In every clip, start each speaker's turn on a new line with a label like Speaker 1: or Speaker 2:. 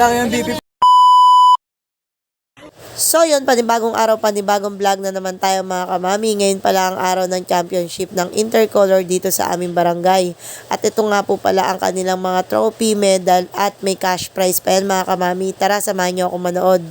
Speaker 1: Parang yung BP.
Speaker 2: So yun, panibagong araw, panibagong vlog na naman tayo mga kamami. Ngayon pala ang araw ng championship ng Intercolor dito sa aming barangay. At ito nga po pala ang kanilang mga trophy, medal at may cash prize pa yan mga kamami. Tara, samahan nyo ako manood.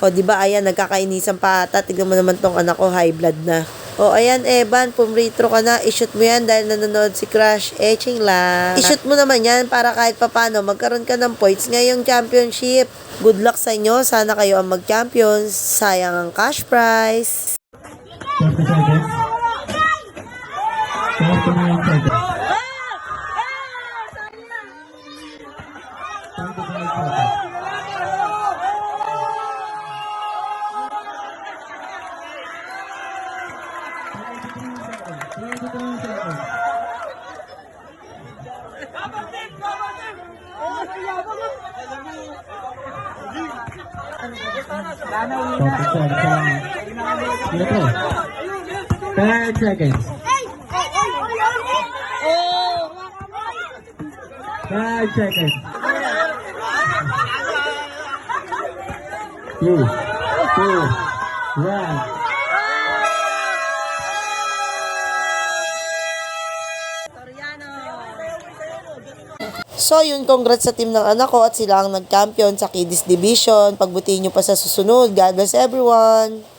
Speaker 2: O di ba ayan, nagkakainisan pa ata. Tignan mo naman tong anak ko, high blood na. O ayan Evan, pumretro ka na. I-shoot mo yan dahil nanonood si Crush. Ching lang. I-shoot mo naman yan para kahit papano magkaroon ka ng points ngayong championship. Good luck sa inyo. Sana kayo ang mag-champions. Sayang ang cash prize.
Speaker 3: 30 seconds. 29 seconds. 25 seconds. Five seconds. 5 seconds. 2, 2, 1.
Speaker 2: So yun, congrats sa team ng anak ko at sila ang nag-champion sa Kiddies Division. Pagbutihin nyo pa sa susunod. God bless everyone!